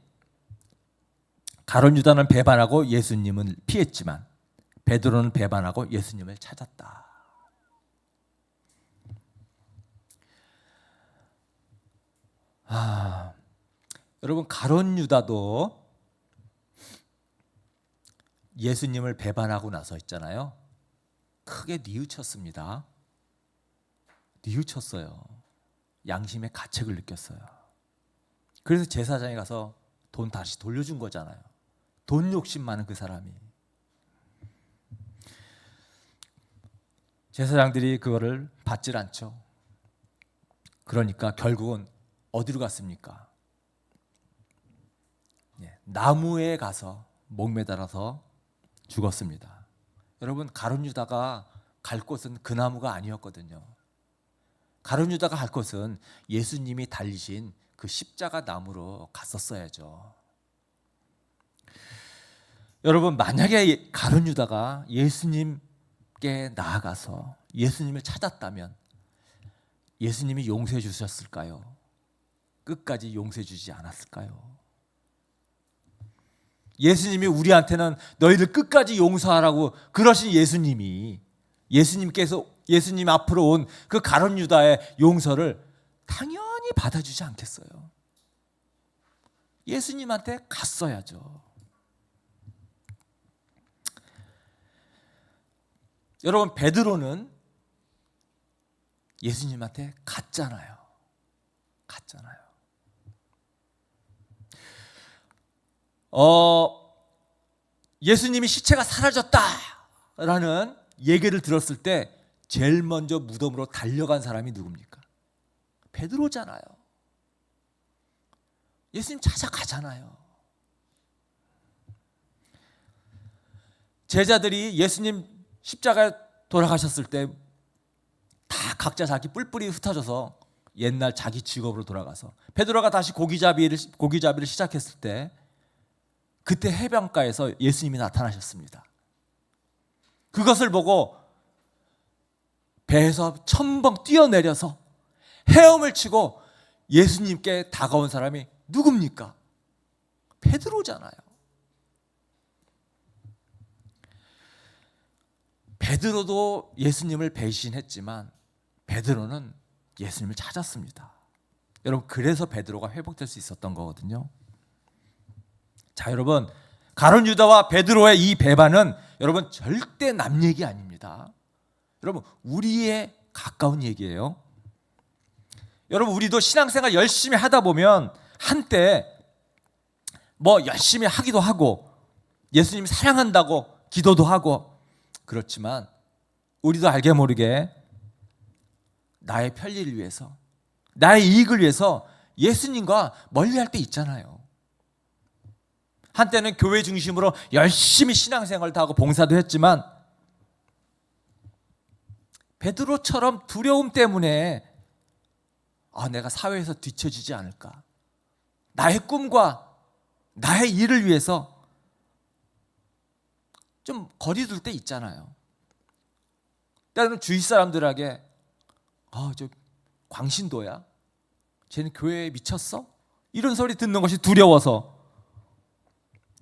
Speaker 2: 가룟 유다는 배반하고 예수님을 피했지만 베드로는 배반하고 예수님을 찾았다. 여러분, 가룟 유다도 예수님을 배반하고 나서 있잖아요. 크게 뉘우쳤습니다. 뉘우쳤어요. 양심의 가책을 느꼈어요. 그래서 제사장에 가서 돈 다시 돌려준 거잖아요. 돈 욕심 많은 그 사람이. 제사장들이 그거를 받질 않죠. 그러니까 결국은 어디로 갔습니까? 나무에 가서 목매달아서 죽었습니다. 여러분, 가룟 유다가 갈 곳은 그 나무가 아니었거든요. 가룟 유다가 갈 곳은 예수님이 달리신 그 십자가 나무로 갔었어야죠. 여러분, 만약에 가룟 유다가 예수님께 나아가서 예수님을 찾았다면 예수님이 용서해 주셨을까요? 끝까지 용서해 주지 않았을까요? 예수님이 우리한테는 너희들 끝까지 용서하라고 그러신 예수님께서 예수님 앞으로 온 그 가룟 유다의 용서를 당연히 받아주지 않겠어요? 예수님한테 갔어야죠. 여러분, 베드로는 예수님한테 갔잖아요. 예수님이 시체가 사라졌다라는 얘기를 들었을 때 제일 먼저 무덤으로 달려간 사람이 누굽니까? 베드로잖아요. 예수님 찾아가잖아요. 제자들이 예수님 십자가에 돌아가셨을 때 다 각자 자기 뿔뿔이 흩어져서 옛날 자기 직업으로 돌아가서 베드로가 다시 고기잡이를 시작했을 때 그때 해변가에서 예수님이 나타나셨습니다. 그것을 보고 배에서 첨벙 뛰어내려서 헤엄을 치고 예수님께 다가온 사람이 누굽니까? 베드로잖아요. 베드로도 예수님을 배신했지만 베드로는 예수님을 찾았습니다. 여러분, 그래서 베드로가 회복될 수 있었던 거거든요. 자, 여러분, 가룟 유다와 베드로의 이 배반은 여러분 절대 남 얘기 아닙니다. 여러분, 우리의 가까운 얘기예요. 여러분, 우리도 신앙생활 열심히 하다 보면 한때 열심히 하기도 하고 예수님 사랑한다고 기도도 하고 그렇지만 우리도 알게 모르게 나의 편리를 위해서, 나의 이익을 위해서 예수님과 멀리할 때 있잖아요. 한때는 교회 중심으로 열심히 신앙생활도 하고 봉사도 했지만 베드로처럼 두려움 때문에 내가 사회에서 뒤처지지 않을까, 나의 꿈과 나의 일을 위해서 좀 거리 둘 때 있잖아요. 때로는 주위 사람들에게 저 광신도야? 쟤는 교회에 미쳤어? 이런 소리 듣는 것이 두려워서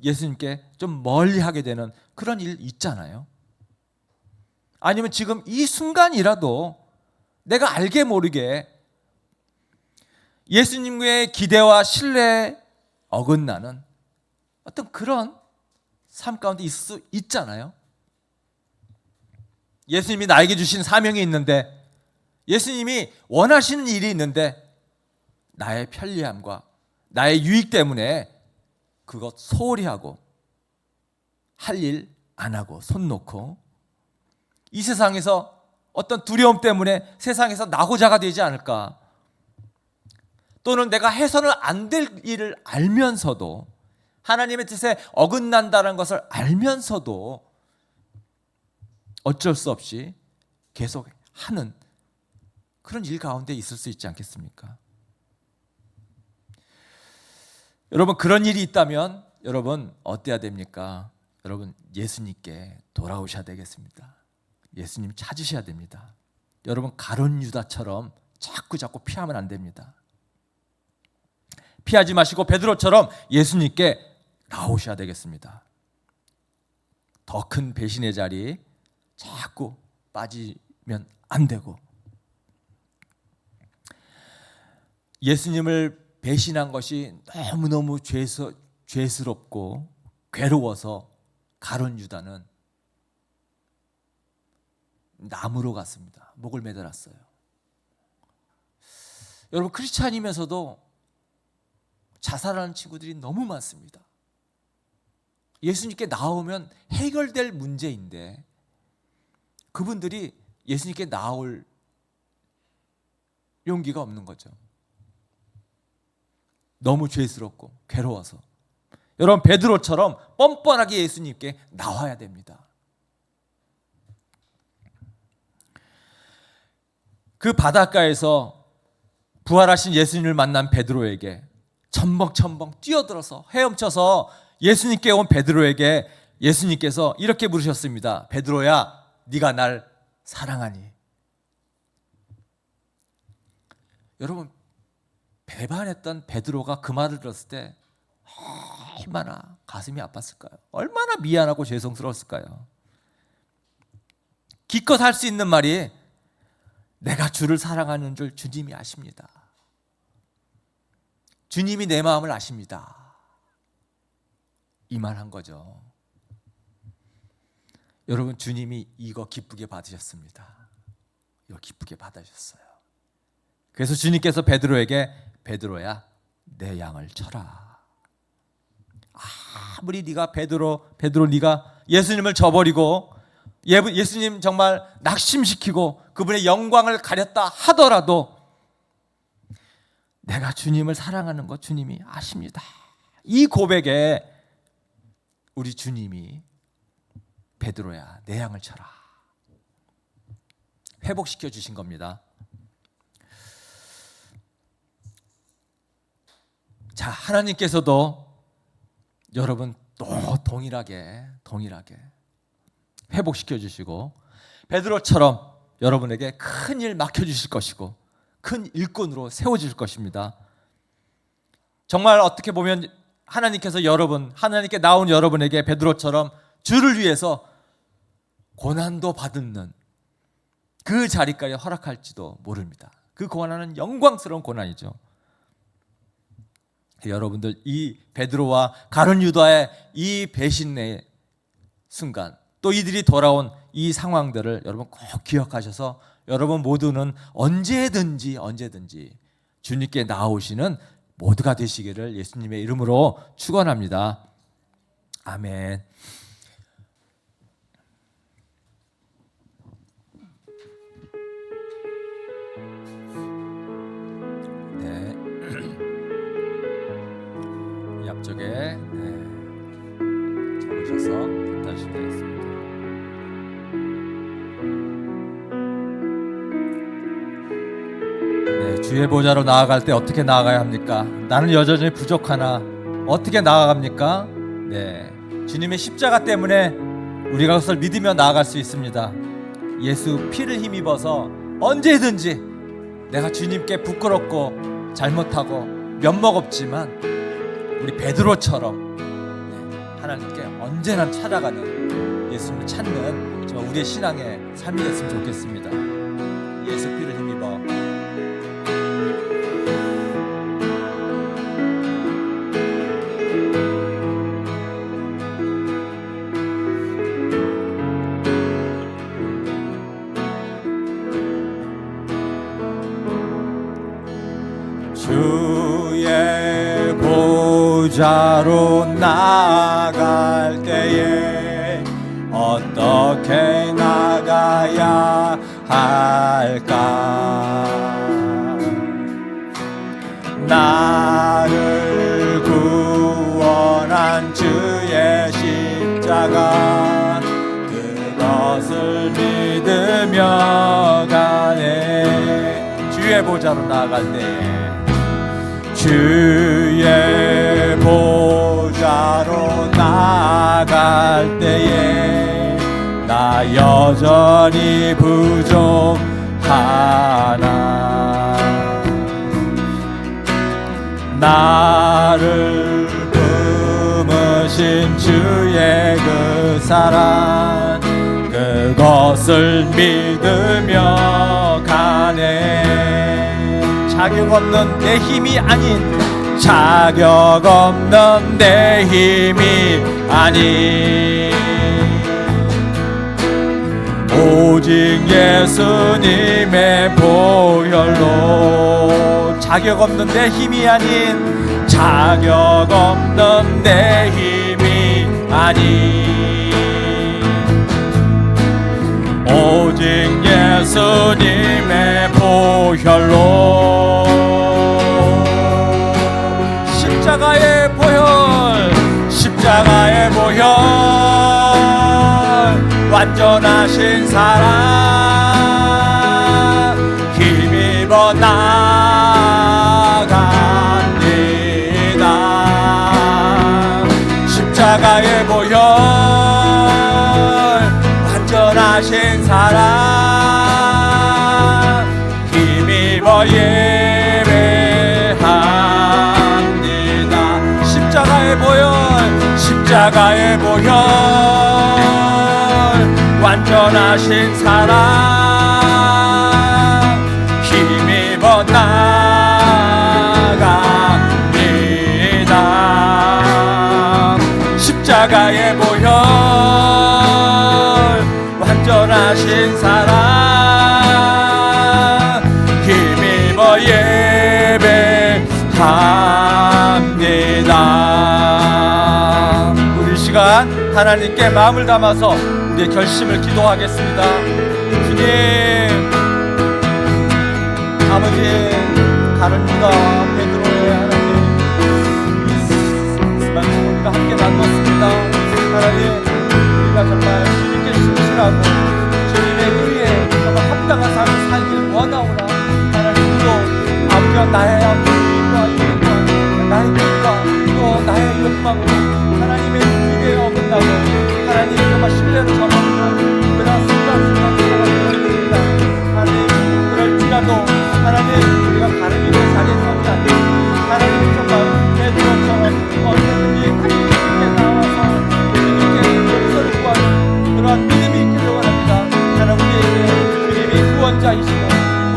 Speaker 2: 예수님께 좀 멀리하게 되는 그런 일 있잖아요. 아니면 지금 이 순간이라도 내가 알게 모르게 예수님의 기대와 신뢰에 어긋나는 어떤 그런 삶 가운데 있을 수 있잖아요. 예수님이 나에게 주신 사명이 있는데, 예수님이 원하시는 일이 있는데 나의 편리함과 나의 유익 때문에 그것 소홀히 하고 할 일 안 하고 손 놓고 이 세상에서 어떤 두려움 때문에 세상에서 나고자가 되지 않을까, 또는 내가 해서는 안 될 일을 알면서도 하나님의 뜻에 어긋난다는 것을 알면서도 어쩔 수 없이 계속 하는 그런 일 가운데 있을 수 있지 않겠습니까? 여러분, 그런 일이 있다면 여러분 어때야 됩니까? 여러분, 예수님께 돌아오셔야 되겠습니다. 예수님 찾으셔야 됩니다. 여러분, 가룟 유다처럼 자꾸 피하면 안 됩니다. 피하지 마시고 베드로처럼 예수님께 나오셔야 되겠습니다. 더 큰 배신의 자리 자꾸 빠지면 안 되고, 예수님을 배신한 것이 너무너무 죄스럽고 괴로워서 가룟 유다는 나무로 갔습니다. 목을 매달았어요. 여러분, 크리스찬이면서도 자살하는 친구들이 너무 많습니다. 예수님께 나오면 해결될 문제인데 그분들이 예수님께 나올 용기가 없는 거죠. 너무 죄스럽고 괴로워서. 여러분, 베드로처럼 뻔뻔하게 예수님께 나와야 됩니다. 그 바닷가에서 부활하신 예수님을 만난 베드로에게 첨벙첨벙 뛰어들어서 헤엄쳐서 예수님께 온 베드로에게 예수님께서 이렇게 물으셨습니다. 베드로야, 네가 날 사랑하니? 여러분, 배반했던 베드로가 그 말을 들었을 때 얼마나 가슴이 아팠을까요? 얼마나 미안하고 죄송스러웠을까요? 기껏 할 수 있는 말이 내가 주를 사랑하는 줄 주님이 아십니다. 주님이 내 마음을 아십니다. 이 말 한 거죠. 여러분, 주님이 이거 기쁘게 받으셨습니다. 이거 기쁘게 받으셨어요. 그래서 주님께서 베드로에게 베드로야, 내 양을 쳐라. 아무리 네가 베드로 네가 예수님을 저버리고 예수님 정말 낙심시키고 그분의 영광을 가렸다 하더라도 내가 주님을 사랑하는 거 주님이 아십니다. 이 고백에 우리 주님이 베드로야, 내 양을 쳐라, 회복시켜 주신 겁니다. 자, 하나님께서도 여러분 또 동일하게 회복시켜 주시고 베드로처럼 여러분에게 큰 일 맡겨 주실 것이고 큰 일꾼으로 세워 주실 것입니다. 정말 어떻게 보면 하나님께서 하나님께 나온 여러분에게 베드로처럼 주를 위해서 고난도 받는 그 자리까지 허락할지도 모릅니다. 그 고난은 영광스러운 고난이죠. 여러분들, 이 베드로와 가룟 유다의 이 배신의 순간, 또 이들이 돌아온 이 상황들을 여러분 꼭 기억하셔서 여러분 모두는 언제든지 주님께 나오시는 모두가 되시기를 예수님의 이름으로 축원합니다. 아멘. 네. 이 앞쪽에 잡으셔서 답하시면 되겠습니다. 주의 보좌로 나아갈 때 어떻게 나아가야 합니까? 나는 여전히 부족하나 어떻게 나아갑니까? 네, 주님의 십자가 때문에 우리가 그것을 믿으며 나아갈 수 있습니다. 예수 피를 힘입어서 언제든지 내가 주님께 부끄럽고 잘못하고 면목 없지만 우리 베드로처럼 하나님께 언제나 찾아가는, 예수님을 찾는 정말 우리의 신앙의 삶이 됐으면 좋겠습니다. 예수 피를 힘입어 주의 보좌로 나아갈 때에 어떻게 나가야 할까? 나를 구원한 주의 십자가, 그것을 믿으며 가네. 주의 보좌로 나아갈 때에, 주의 보좌로 나아갈 때에 나 여전히 부족하나. 나를 품으신 주의 그 사랑, 그것을 믿으며 가네. 자격 없는 내 힘이 아닌, 자격 없는 내 힘이 아닌, 오직 예수님의 보혈로. 자격 없는 내 힘이 아닌, 자격 없는 내 힘이 아닌, 오직 예수님의 보혈로. 십자가의 보혈, 십자가의 보혈, 완전하신 사랑 힘입어 나아갑니다. 십자가의 보혈, 완전하신 사랑 힘입어 예배합니다. 십자가의 보혈, 십자가의 보혈, 완전하신 사랑 힘입어 나아갑니다. 십자가의 보혈, 완전하신 사랑 힘입어 예배합니다. 우리 시간 하나님께 마음을 담아서 우리의 결심을 기도하겠습니다. 주님, 아버지, 가룟 유다 베드로의 하나님, 이 말씀 우리가 함께 나누었습니다. 하나님, 우리가 정말 주님께 신실하고 주님의 의에 정말 합당한 삶을 살길 원하오나, 하나님, 또 아버지와 나의 꿈과 이름과 나의 꿈과 또 나의 욕망으로 하나님의 기대에 어긋나고 하나님 정말 신뢰를 저버리는 그런 순간순간 살아가겠습니다. 하나님, 그럴지라도 하나님, 우리가 가르치는 자리에 서지 않는 하나님, 정말 베드로처럼 언제든지 주님께 나와서 주님께 용서를 구하는 그러한 믿음이 있기를 원합니다. 하나님, 우리에게 주님이 구원자이시고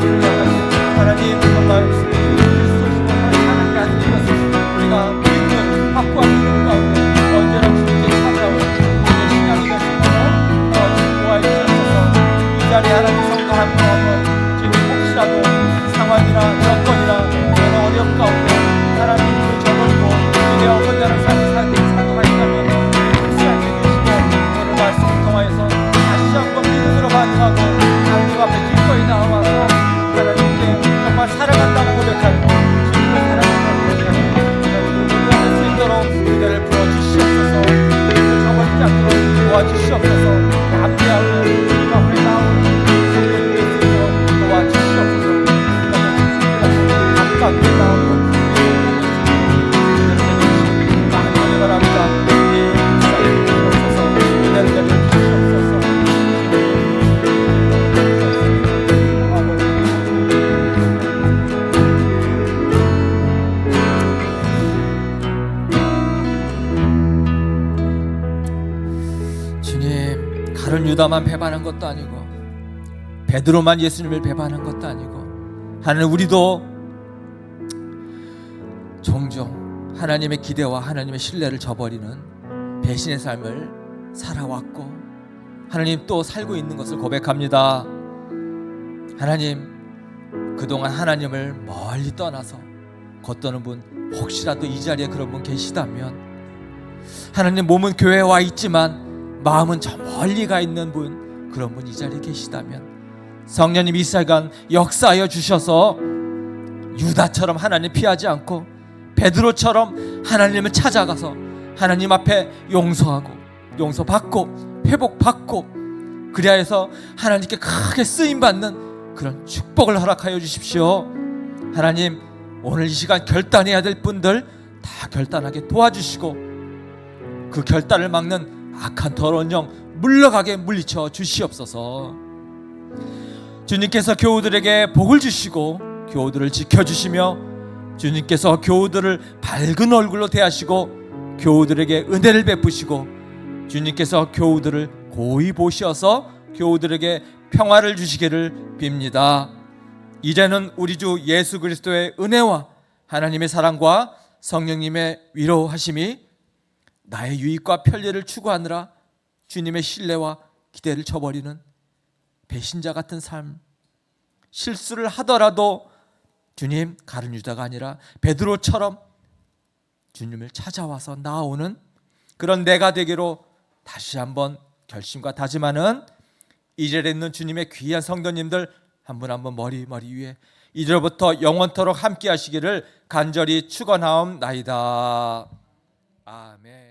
Speaker 2: 우리를 향하신 하나님, 정말 그리스도시고 하나님 아닌 것을 우리가 믿는 확고한 믿음 가운데 언제나 주님께 찾아오는 우리의 신앙이 되시고 도와해 주셔서 이 자리에 하나님 성도 한 명 지금 혹시라도 상황이나 여건이나 여러 어려움 가운데 하나님 그 저버리고 이내 어긋나는 삶을 살고 있다면 불쌍히 계시고 오늘 말씀을 통하여서 다시 한번 믿음으로 반응하고 하나님 앞에 기꺼이 나와서 하나님께 정말 사랑한다고 고백하고 주님을 사랑한다고 고백하고 우리가 할 수 있도록 그대를 풀어주시옵소서. 그를 저버리지 않도록 도와주시옵소서. 담대하고 주님 앞에 나오는 성도님의 수 있도록 도와주시옵소서. 가깝게 나오는 많은 은혜 바랍니다. 불쌍히 주시옵소서. 은혜를 내려주시옵소서. 주님, 가룟 유다만 배반한 것도 아니고 베드로만 예수님을 배반한 것도 아니고 하나님, 우리도 종종 하나님의 기대와 하나님의 신뢰를 저버리는 배신의 삶을 살아왔고 하나님 또 살고 있는 것을 고백합니다. 하나님, 그동안 하나님을 멀리 떠나서 걷도는 분 혹시라도 이 자리에 그런 분 계시다면, 하나님 몸은 교회에 와 있지만 마음은 저 멀리 가 있는 분, 그런 분 이 자리에 계시다면 성령님 이 시간 역사하여 주셔서 유다처럼 하나님 피하지 않고 베드로처럼 하나님을 찾아가서 하나님 앞에 용서하고 용서받고 회복받고 그리하여서 하나님께 크게 쓰임받는 그런 축복을 허락하여 주십시오. 하나님, 오늘 이 시간 결단해야 될 분들 다 결단하게 도와주시고 그 결단을 막는 악한 더러운 영 물러가게 물리쳐 주시옵소서. 주님께서 교우들에게 복을 주시고 교우들을 지켜주시며 주님께서 교우들을 밝은 얼굴로 대하시고 교우들에게 은혜를 베푸시고 주님께서 교우들을 고이 보셔서 교우들에게 평화를 주시기를 빕니다. 이제는 우리 주 예수 그리스도의 은혜와 하나님의 사랑과 성령님의 위로하심이 나의 유익과 편리를 추구하느라 주님의 신뢰와 기대를 저버리는 배신자 같은 삶, 실수를 하더라도 주님 가룟 유다가 아니라 베드로처럼 주님을 찾아와서 나오는 그런 내가 되기로 다시 한번 결심과 다짐하는 이 자리에 있는 주님의 귀한 성도님들 한 분 한 분 머리 위에 이제부터 영원토록 함께 하시기를 간절히 축원하옵나이다. 아멘.